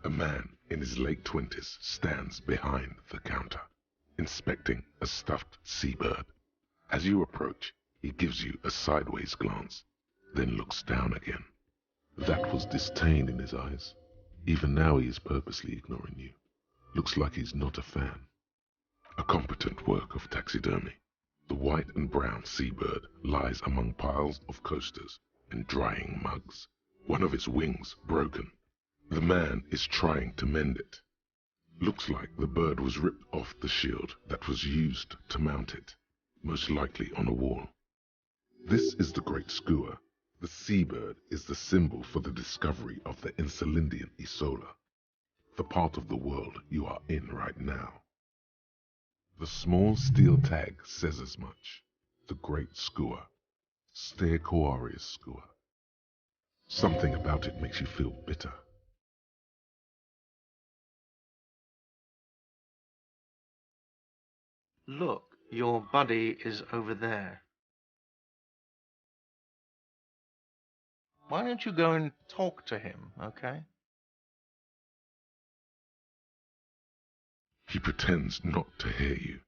A man in his late 20s stands behind the counter, inspecting a stuffed seabird. As you approach, he gives you a sideways glance, then looks down again. That was disdain in his eyes. Even now he is purposely ignoring you. Looks like he's not a fan. A competent work of taxidermy. The white and brown seabird lies among piles of coasters and drying mugs, one of its wings broken. The man is trying to mend it. Looks like the bird was ripped off the shield that was used to mount it, most likely on a wall. This is the great skua. The seabird is the symbol for the discovery of the Insulindian Isola, the part of the world you are in right now. The small steel tag says as much. The great skua. Stegosaurus skua. Something about it makes you feel bitter. Look, your buddy is over there. Why don't you go and talk to him, okay? He pretends not to hear you,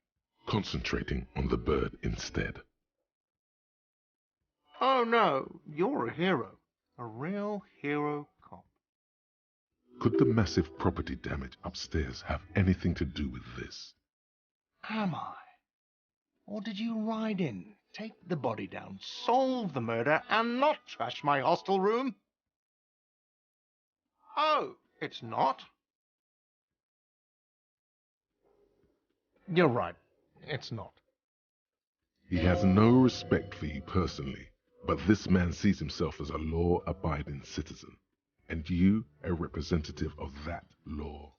concentrating on the bird instead. Oh no, you're a hero. A real hero cop. Could the massive property damage upstairs have anything to do with this? Am I? Or did you ride in, take the body down, solve the murder, and not trash my hostel room? Oh, it's not? You're right. It's not. He has no respect for you personally, but this man sees himself as a law-abiding citizen, and you a representative of that law.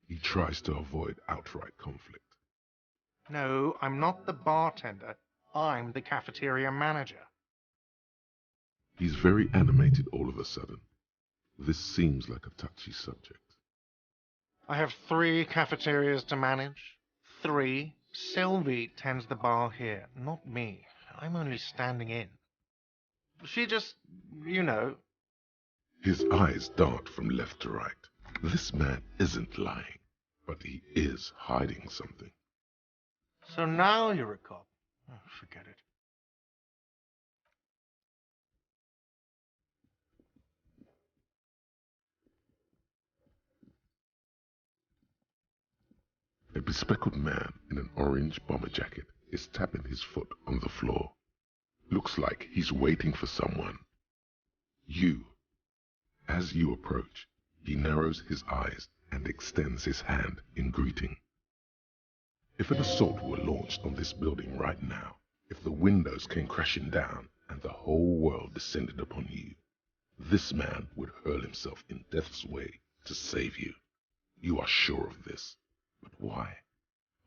He tries to avoid outright conflict. No, I'm not the bartender. I'm the cafeteria manager. He's very animated all of a sudden. This seems like a touchy subject. I have 3 cafeterias to manage. 3. Sylvie tends the bar here, not me. I'm only standing in. She just, you know. His eyes dart from left to right. This man isn't lying, but he is hiding something. So now you're a cop. Oh, forget it. A bespectacled man in an orange bomber jacket is tapping his foot on the floor. Looks like he's waiting for someone. You. As you approach, he narrows his eyes and extends his hand in greeting. If an assault were launched on this building right now, if the windows came crashing down and the whole world descended upon you, this man would hurl himself in death's way to save you. You are sure of this. But why?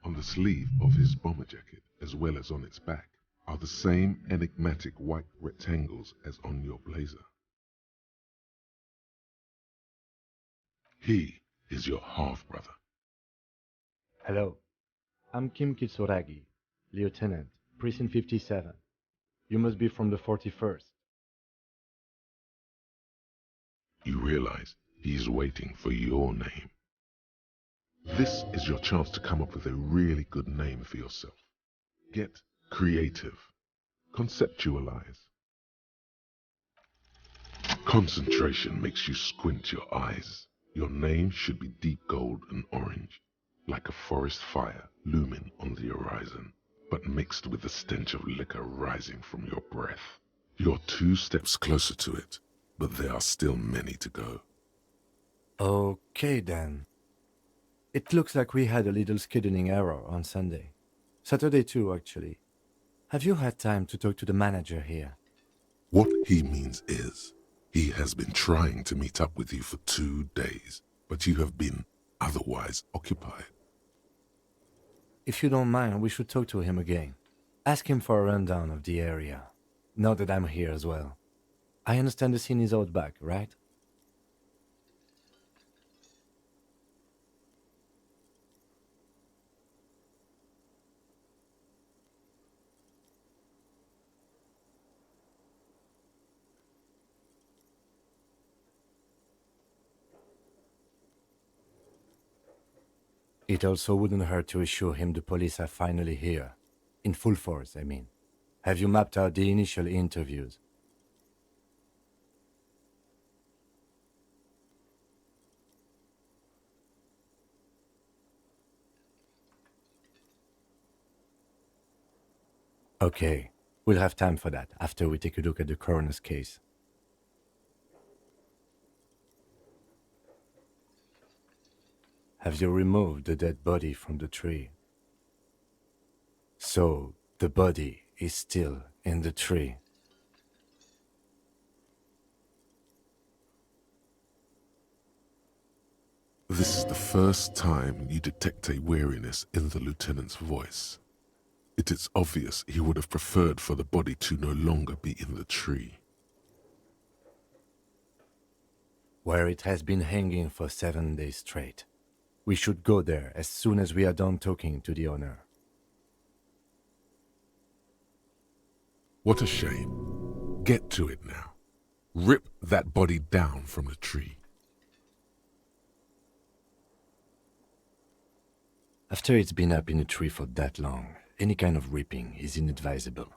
On the sleeve of his bomber jacket, as well as on its back, are the same enigmatic white rectangles as on your blazer. He is your half-brother. Hello, I'm Kim Kitsuragi, Lieutenant, Precinct 57. You must be from the 41st. You realize he is waiting for your name. This is your chance to come up with a really good name for yourself. Get creative. Conceptualize. Concentration makes you squint your eyes. Your name should be deep gold and orange, like a forest fire looming on the horizon, but mixed with the stench of liquor rising from your breath. You're 2 steps closer to it, but there are still many to go. Okay then. It looks like we had a little scheduling error on Sunday. Saturday too, actually. Have you had time to talk to the manager here? What he means is, he has been trying to meet up with you for 2 days, but you have been otherwise occupied. If you don't mind, we should talk to him again. Ask him for a rundown of the area. Now that I'm here as well. I understand the scene is out back, right? It also wouldn't hurt to assure him the police are finally here. In full force, I mean. Have you mapped out the initial interviews? Okay, we'll have time for that after we take a look at the coroner's case. Have you removed the dead body from the tree? So, the body is still in the tree. This is the first time you detect a weariness in the lieutenant's voice. It is obvious he would have preferred for the body to no longer be in the tree. Where it has been hanging for 7 days straight. We should go there as soon as we are done talking to the owner. What a shame. Get to it now. Rip that body down from the tree. After it's been up in a tree for that long, any kind of ripping is inadvisable.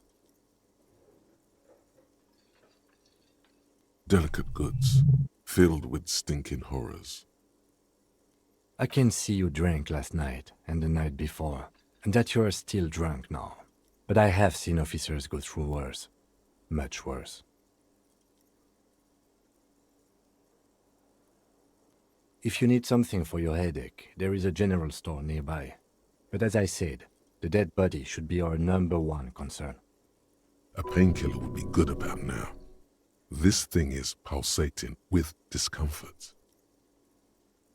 Delicate goods, filled with stinking horrors. I can see you drank last night and the night before, and that you are still drunk now. But I have seen officers go through worse. Much worse. If you need something for your headache, there is a general store nearby. But as I said, the dead body should be our #1 concern. A painkiller would be good about now. This thing is pulsating with discomfort.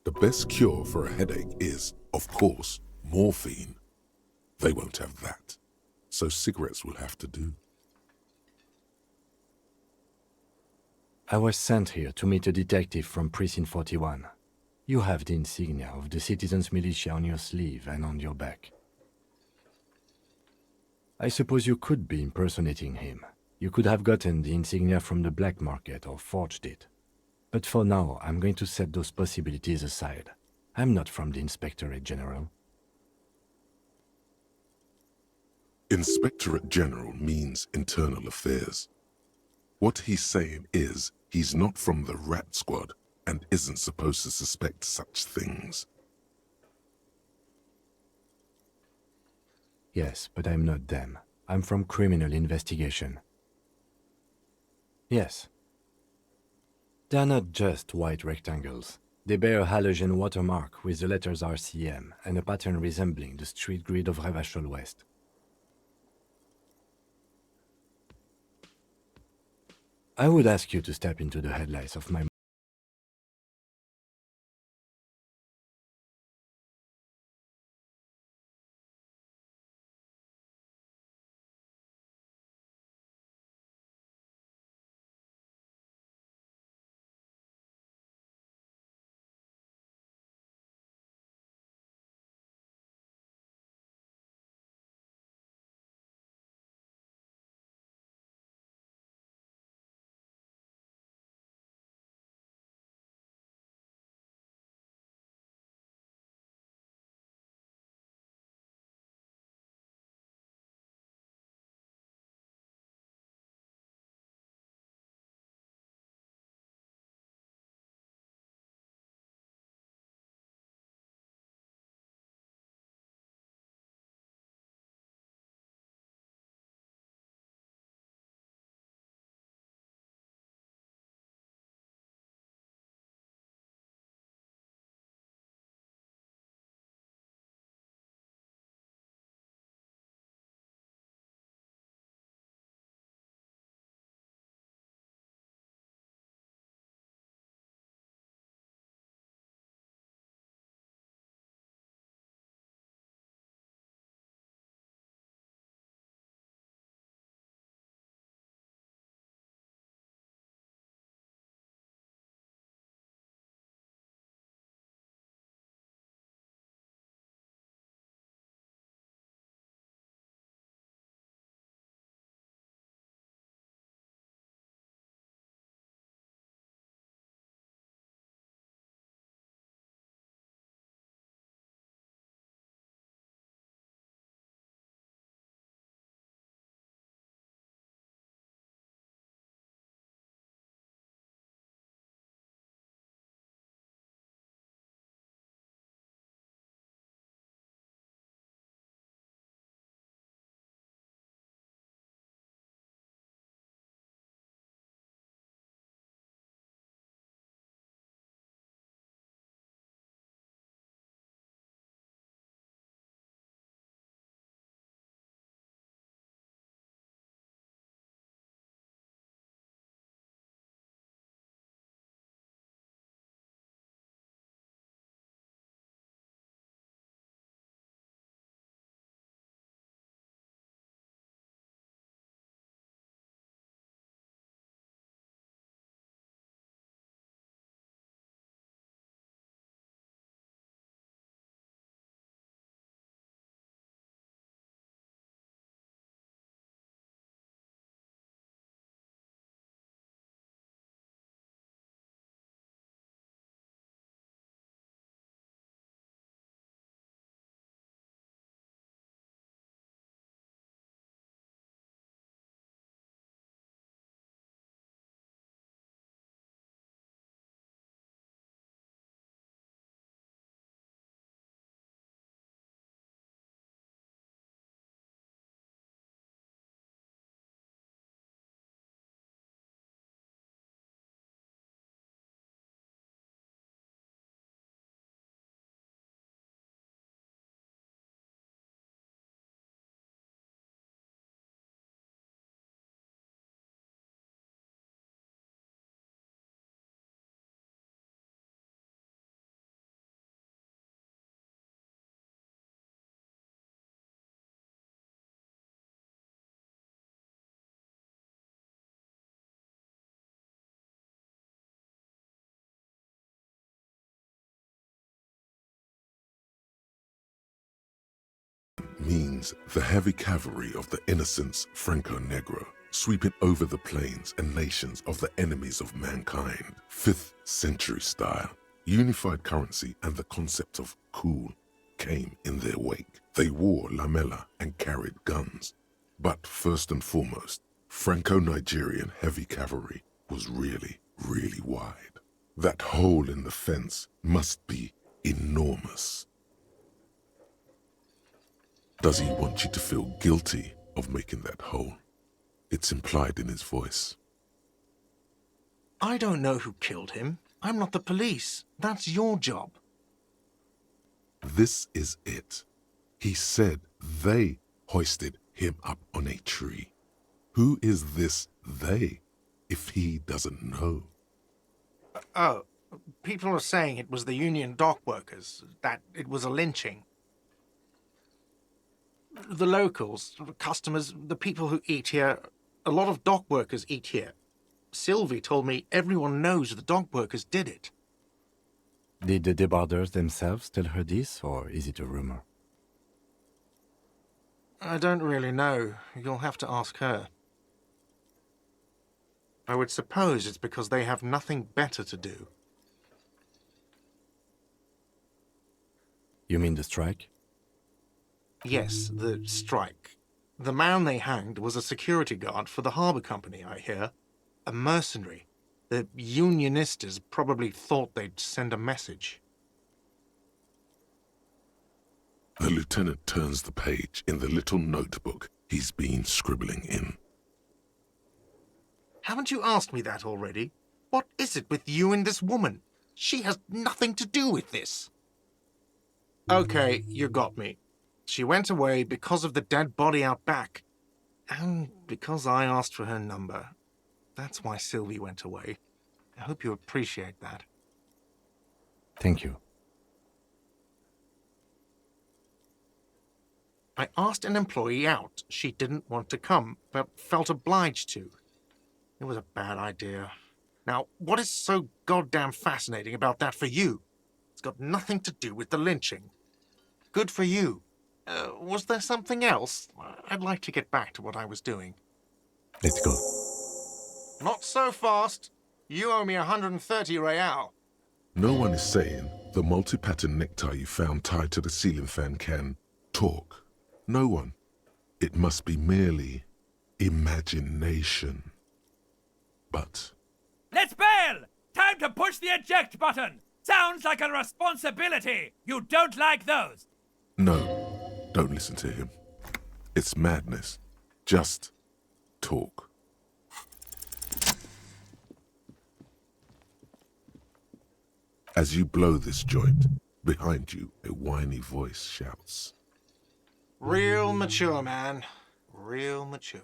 The best cure for a headache is, of course, morphine. They won't have that, so cigarettes will have to do. I was sent here to meet a detective from Precinct 41. You have the insignia of the Citizens Militia on your sleeve and on your back. I suppose you could be impersonating him. You could have gotten the insignia from the black market or forged it. But for now, I'm going to set those possibilities aside. I'm not from the Inspectorate General. Inspectorate General means internal affairs. What he's saying is he's not from the rat squad and isn't supposed to suspect such things. Yes, but I'm not them. I'm from criminal investigation. Yes. They're not just white rectangles. They bear a halogen watermark with the letters RCM and a pattern resembling the street grid of Revachol West. I would ask you to step into the headlights of my means the heavy cavalry of the innocents Franco-Negro, sweeping over the plains and nations of the enemies of mankind. 5th century style, unified currency and the concept of cool came in their wake. They wore lamella and carried guns. But first and foremost, Franco-Nigerian heavy cavalry was really, really wide. That hole in the fence must be enormous. Does he want you to feel guilty of making that hole? It's implied in his voice. I don't know who killed him. I'm not the police. That's your job. This is it. He said they hoisted him up on a tree. Who is this they, if he doesn't know? Oh, people are saying it was the union dock workers, that it was a lynching. The locals, customers, the people who eat here, a lot of dock workers eat here. Sylvie told me everyone knows the dock workers did it. Did the debarders themselves tell her this, or is it a rumor? I don't really know. You'll have to ask her. I would suppose it's because they have nothing better to do. You mean the strike? Yes, the strike. The man they hanged was a security guard for the harbour company, I hear. A mercenary. The unionistas probably thought they'd send a message. The lieutenant turns the page in the little notebook he's been scribbling in. Haven't you asked me that already? What is it with you and this woman? She has nothing to do with this. Okay, you got me. She went away because of the dead body out back. And because I asked for her number. That's why Sylvie went away. I hope you appreciate that. Thank you. I asked an employee out. She didn't want to come, but felt obliged to. It was a bad idea. Now, what is so goddamn fascinating about that for you? It's got nothing to do with the lynching. Good for you. Was there something else? I'd like to get back to what I was doing. Let's go. Not so fast. You owe me 130 real. No one is saying the multi-pattern necktie you found tied to the ceiling fan can talk. No one. It must be merely imagination. But... Let's bail! Time to push the eject button! Sounds like a responsibility! You don't like those! no, don't listen to him. It's madness. Just talk. As you blow this joint, behind you a whiny voice shouts. Real mature, man. Real mature.